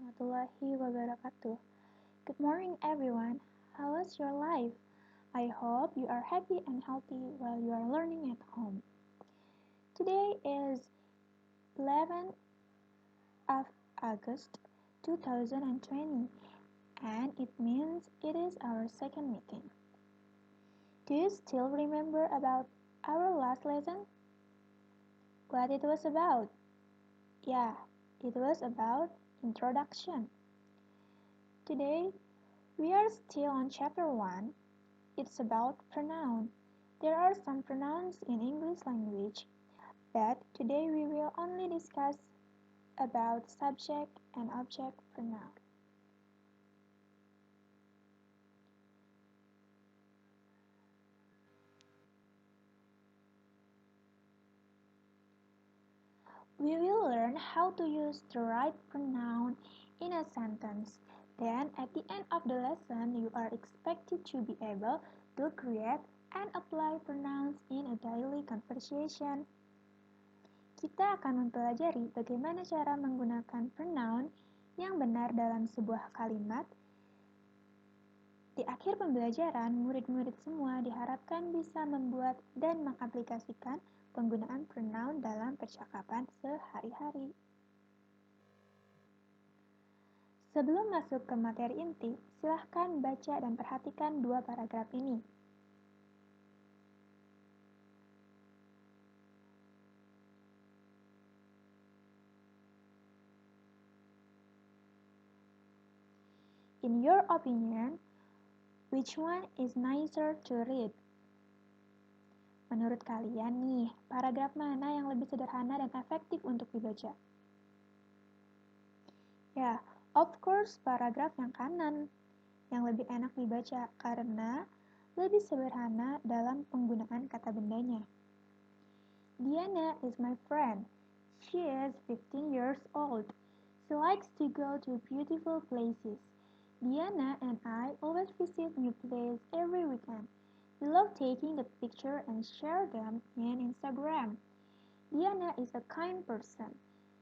warahmatullahi wabarakatuh. Good morning, everyone. How was your life? I hope you are happy and healthy while you are learning at home. Today is 11th of August 2020, and it means it is our second meeting. Do you still remember about our last lesson? What it was about? Yeah, it was about introduction. Today, we are still on chapter 1. It's about pronoun. There are some pronouns in English language, but today we will only discuss about subject and object pronoun. We will learn how to use the right pronoun in a sentence. Then, at the end of the lesson, you are expected to be able to create and apply pronouns in a daily conversation. Kita akan mempelajari bagaimana cara menggunakan pronoun yang benar dalam sebuah kalimat. Di akhir pembelajaran, murid-murid semua diharapkan bisa membuat dan mengaplikasikan penggunaan pronoun dalam percakapan sehari-hari. Sebelum masuk ke materi inti, silahkan baca dan perhatikan dua paragraf ini. In your opinion, which one is nicer to read? Menurut kalian nih, paragraf mana yang lebih sederhana dan efektif untuk dibaca? Ya, of course paragraf yang kanan yang lebih enak dibaca karena lebih sederhana dalam penggunaan kata bendanya. Diana is my friend. She is 15 years old. She likes to go to beautiful places. Diana and I always visit new places every weekend. We love taking the picture and share them in Instagram. Diana is a kind person.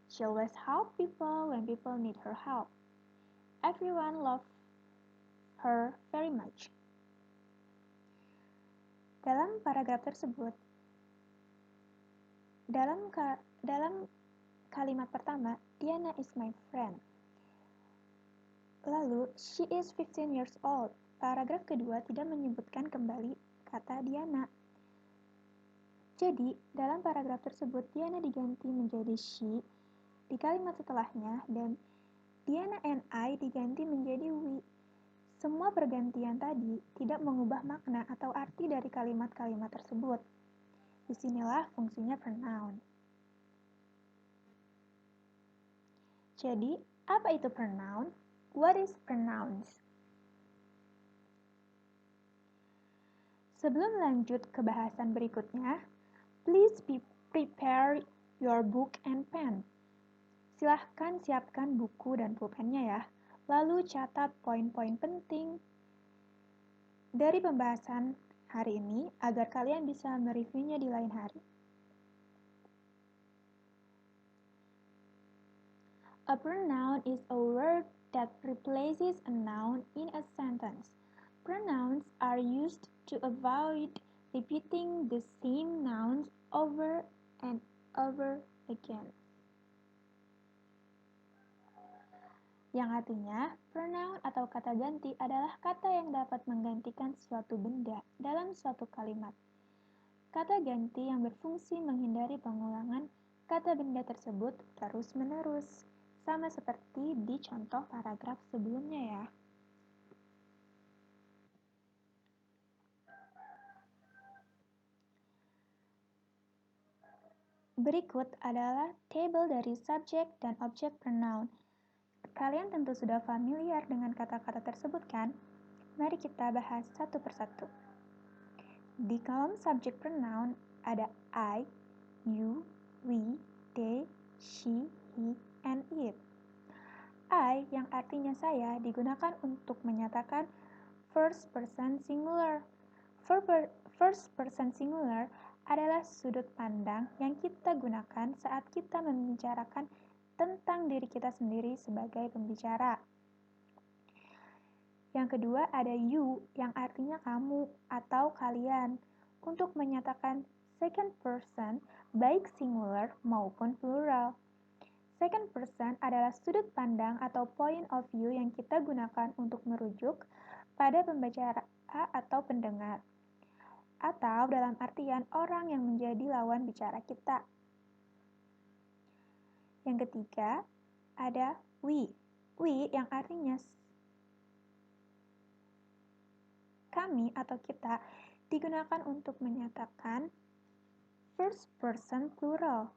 She always helps people when people need her help. Everyone loves her very much. Dalam paragraf tersebut, dalam kalimat pertama, Diana is my friend. Lalu, she is 15 years old. Paragraf kedua tidak menyebutkan kembali kata Diana. Jadi, dalam paragraf tersebut, Diana diganti menjadi she di kalimat setelahnya dan Diana and I diganti menjadi we. Semua pergantian tadi tidak mengubah makna atau arti dari kalimat-kalimat tersebut. Disinilah fungsinya pronoun. Jadi, apa itu pronoun? What is pronouns? Sebelum lanjut ke bahasan berikutnya, please prepare your book and pen. Silahkan siapkan buku dan pulpennya ya. Lalu catat poin-poin penting dari pembahasan hari ini agar kalian bisa mereviewnya di lain hari. A pronoun is a word that replaces a noun in a sentence. Pronouns are used to avoid repeating the same nouns over and over again. Yang artinya, pronoun atau kata ganti adalah kata yang dapat menggantikan suatu benda dalam suatu kalimat. Kata ganti yang berfungsi menghindari pengulangan kata benda tersebut terus-menerus, sama seperti di contoh paragraf sebelumnya ya. Berikut adalah tabel dari subjek dan objek pronoun. Kalian tentu sudah familiar dengan kata-kata tersebut kan? Mari kita bahas satu persatu. Di kolom subjek pronoun ada I, you, we, they, she, he, and it. I yang artinya saya digunakan untuk menyatakan first person singular. First person singular adalah sudut pandang yang kita gunakan saat kita membicarakan tentang diri kita sendiri sebagai pembicara. Yang kedua ada you yang artinya kamu atau kalian untuk menyatakan second person baik singular maupun plural. Second person adalah sudut pandang atau point of view yang kita gunakan untuk merujuk pada pembicara atau pendengar, atau dalam artian orang yang menjadi lawan bicara kita. Yang ketiga, ada we. We yang artinya kami atau kita digunakan untuk menyatakan first person plural.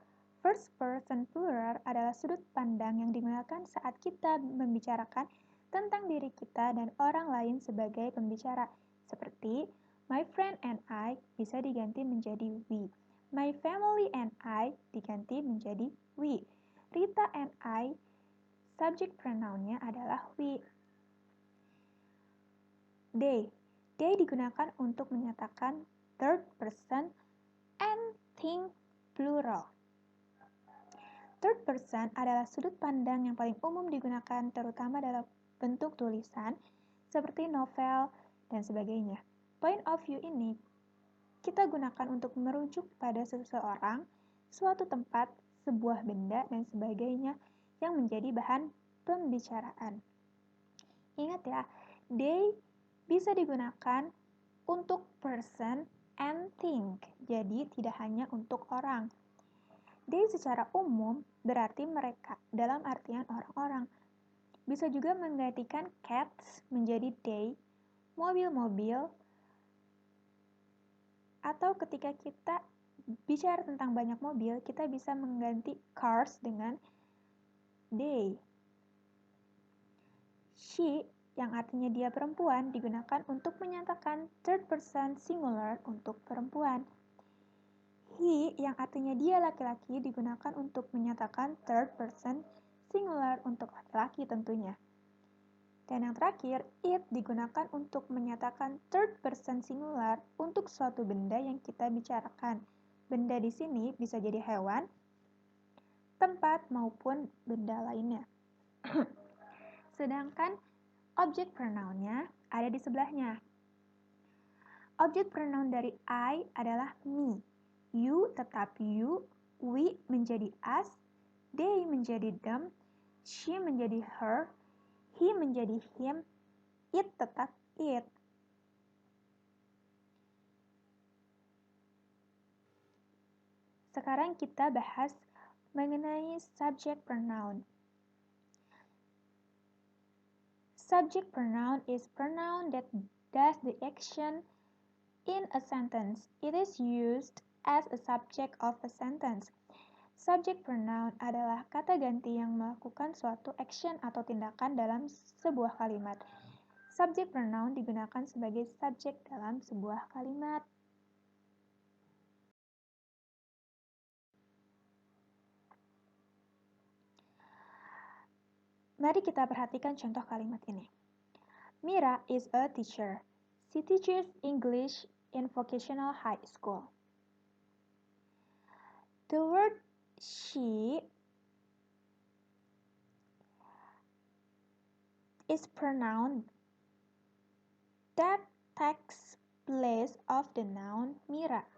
First person plural adalah sudut pandang yang digunakan saat kita membicarakan tentang diri kita dan orang lain sebagai pembicara. Seperti, my friend and I bisa diganti menjadi we. My family and I diganti menjadi we. Rita and I, subject pronoun-nya adalah we. They. They digunakan untuk menyatakan third person and think plural. Third person adalah sudut pandang yang paling umum digunakan terutama dalam bentuk tulisan seperti novel dan sebagainya. Point of view ini kita gunakan untuk merujuk pada seseorang, suatu tempat, sebuah benda, dan sebagainya yang menjadi bahan pembicaraan. Ingat ya, they bisa digunakan untuk person and thing, jadi tidak hanya untuk orang. They secara umum berarti mereka dalam artian orang-orang. Bisa juga menggantikan cats menjadi they, mobil-mobil, atau ketika kita bicara tentang banyak mobil, kita bisa mengganti cars dengan they. She yang artinya dia perempuan digunakan untuk menyatakan third person singular untuk perempuan. He yang artinya dia laki-laki digunakan untuk menyatakan third person singular untuk laki-laki tentunya. Dan yang terakhir, it digunakan untuk menyatakan third person singular untuk suatu benda yang kita bicarakan. Benda di sini bisa jadi hewan, tempat, maupun benda lainnya. Sedangkan objek pronoun-nya ada di sebelahnya. Objek pronoun dari I adalah me. You tetap you, we menjadi us, they menjadi them, she menjadi her, he menjadi him, it tetap it. Sekarang kita bahas mengenai subject pronoun. Subject pronoun is pronoun that does the action in a sentence. It is used as a subject of a sentence. Subject pronoun adalah kata ganti yang melakukan suatu action atau tindakan dalam sebuah kalimat. Subject pronoun digunakan sebagai subjek dalam sebuah kalimat. Mari kita perhatikan contoh kalimat ini. Mira is a teacher. She teaches English in vocational high school. The word she is pronoun that takes place of the noun Mira.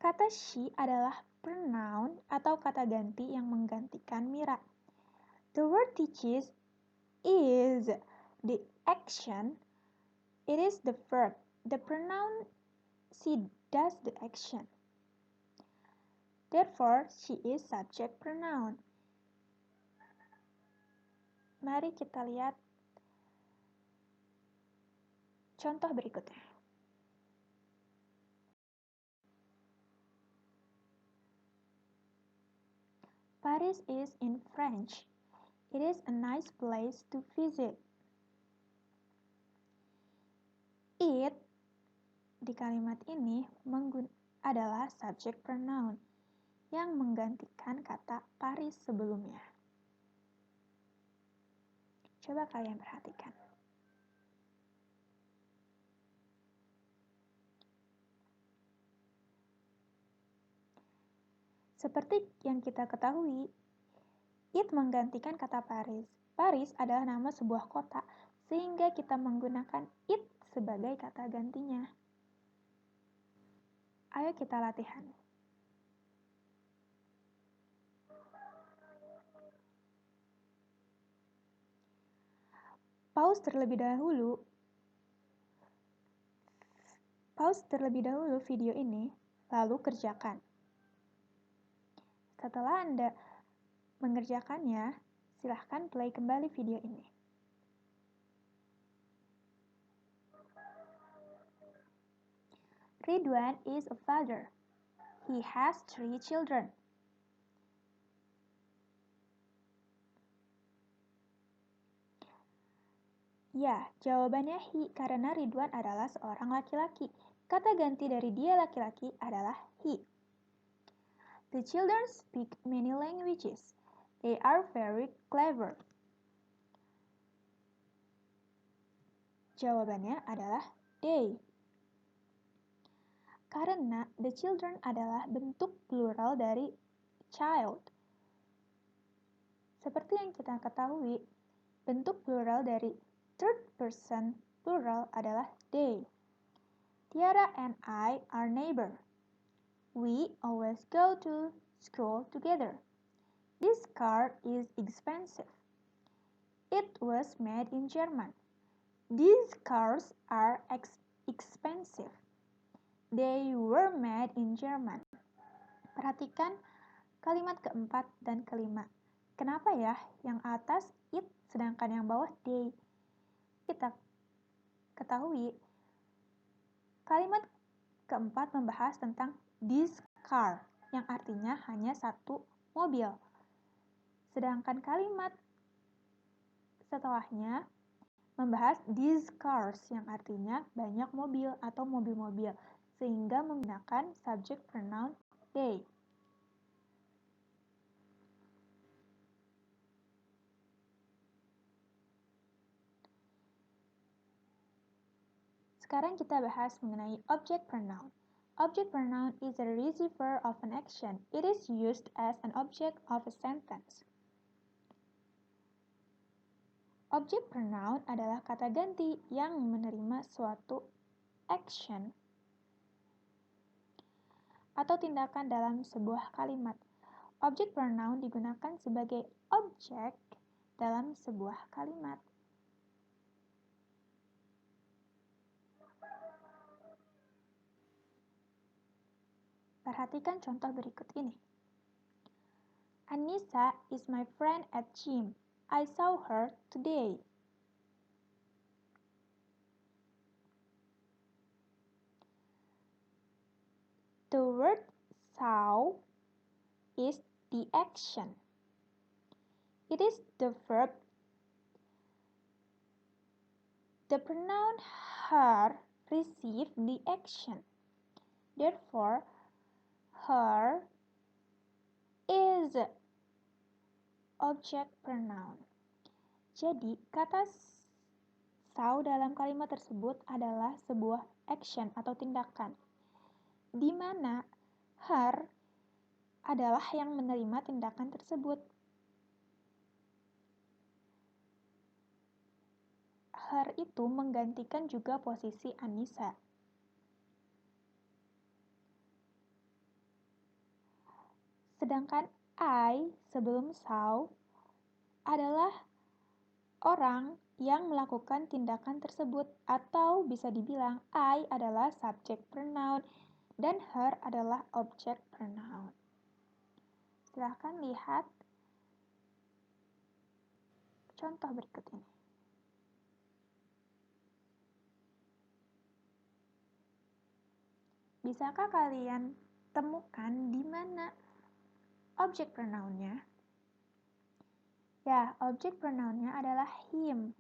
Kata she adalah pronoun atau kata ganti yang menggantikan Mira. The word teaches is the action. It is the verb. The pronoun she does the action. Therefore, she is subject pronoun. Mari kita lihat contoh berikutnya. Paris is in French. It is a nice place to visit. It di kalimat ini adalah subject pronoun yang menggantikan kata Paris sebelumnya. Coba kalian perhatikan. Seperti yang kita ketahui, it menggantikan kata Paris. Paris adalah nama sebuah kota, sehingga kita menggunakan it sebagai kata gantinya. Ayo kita latihan. Pause terlebih dahulu video ini, lalu kerjakan. Setelah Anda mengerjakannya, silahkan play kembali video ini. Ridwan is a father. He has 3 children. Ya, jawabannya he karena Ridwan adalah seorang laki-laki. Kata ganti dari dia laki-laki adalah he. The children speak many languages. They are very clever. Jawabannya adalah they. Karena the children adalah bentuk plural dari child. Seperti yang kita ketahui, bentuk plural dari third person plural adalah they. Tiara and I are neighbor. We always go to school together. This car is expensive. It was made in Germany. These cars are expensive. They were made in Germany. Perhatikan kalimat keempat dan kelima. Kenapa ya yang atas it sedangkan yang bawah they? Kita ketahui kalimat keempat membahas tentang this car yang artinya hanya satu mobil. Sedangkan kalimat setelahnya membahas these cars yang artinya banyak mobil atau mobil-mobil sehingga menggunakan subject pronoun they. Sekarang kita bahas mengenai object pronoun. Object pronoun is a receiver of an action. It is used as an object of a sentence. Object pronoun adalah kata ganti yang menerima suatu action atau tindakan dalam sebuah kalimat. Object pronoun digunakan sebagai objek dalam sebuah kalimat. Perhatikan contoh berikut ini. Anissa is my friend at gym. I saw her today. The word saw is the action. It is the verb. The pronoun her received the action. Therefore, her is object pronoun. Jadi, kata saw dalam kalimat tersebut adalah sebuah action atau tindakan, di mana her adalah yang menerima tindakan tersebut. Her itu menggantikan juga posisi Anissa. Sedangkan I sebelum saw adalah orang yang melakukan tindakan tersebut, atau bisa dibilang I adalah subject pronoun dan her adalah object pronoun. Silahkan lihat contoh berikut ini. Bisakah kalian temukan di mana objek pronounnya? Ya, objek pronounnya adalah him.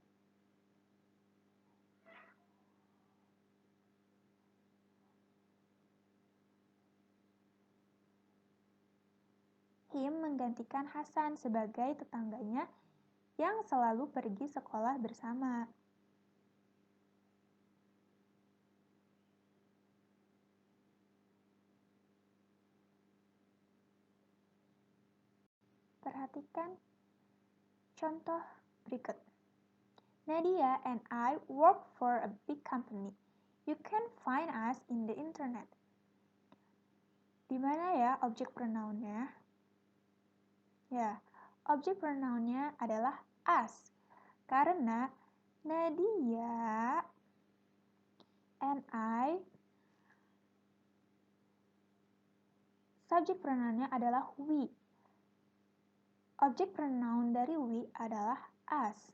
Him menggantikan Hasan sebagai tetangganya yang selalu pergi sekolah bersama. Perhatikan contoh berikut. Nadia and I work for a big company. You can find us in the internet. Di mana ya objek pronounnya? Ya, objek pronounnya adalah us. Karena Nadia and I, subjek pronounnya adalah we. Objek pronoun dari we adalah us.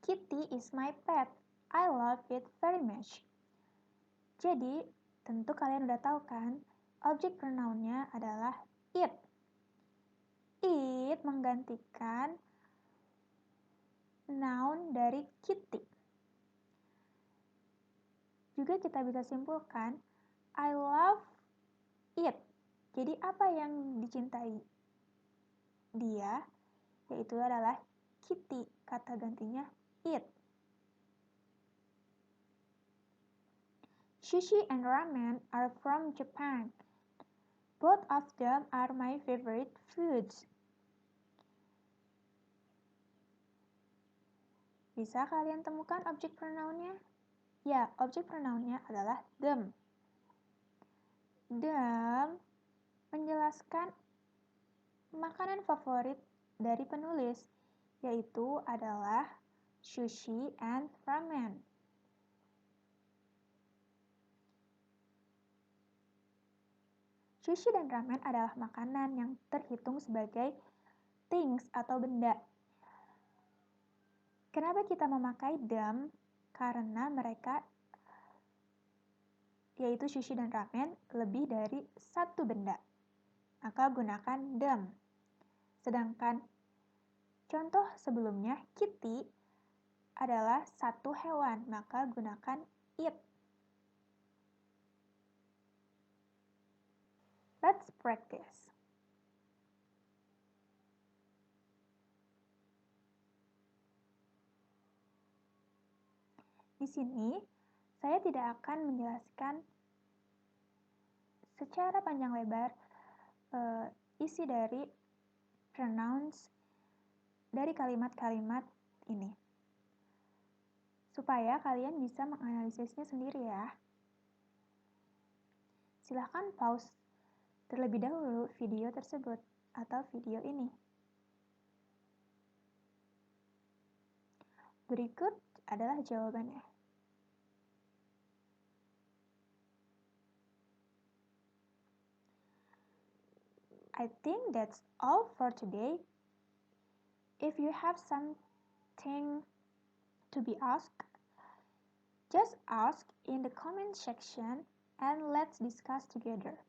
Kitty is my pet. I love it very much. Jadi, tentu kalian udah tahu kan, objek pronounnya adalah it. It menggantikan noun dari kitty. Juga kita bisa simpulkan, I love it. Jadi apa yang dicintai dia, yaitu adalah kitty. Kata gantinya it. Sushi and ramen are from Japan. Both of them are my favorite foods. Bisa kalian temukan objek pronounnya? Ya, objek pronounnya adalah them. Them menjelaskan makanan favorit dari penulis, yaitu adalah sushi and ramen. Sushi dan ramen adalah makanan yang terhitung sebagai things atau benda. Kenapa kita memakai them? Karena mereka, yaitu sushi dan ramen, lebih dari satu benda. Maka gunakan them. Sedangkan contoh sebelumnya, kitty adalah satu hewan, maka gunakan it. Let's practice. Di sini, saya tidak akan menjelaskan secara panjang lebar isi dari pronouns dari kalimat-kalimat ini. Supaya kalian bisa menganalisisnya sendiri ya. Silahkan pause terlebih dahulu video tersebut atau video ini. Berikut adalah jawabannya. I think that's all for today. If you have something to be asked, just ask in the comment section and let's discuss together.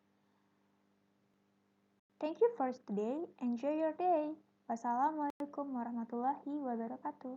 Thank you for today. Enjoy your day. Wassalamualaikum warahmatullahi wabarakatuh.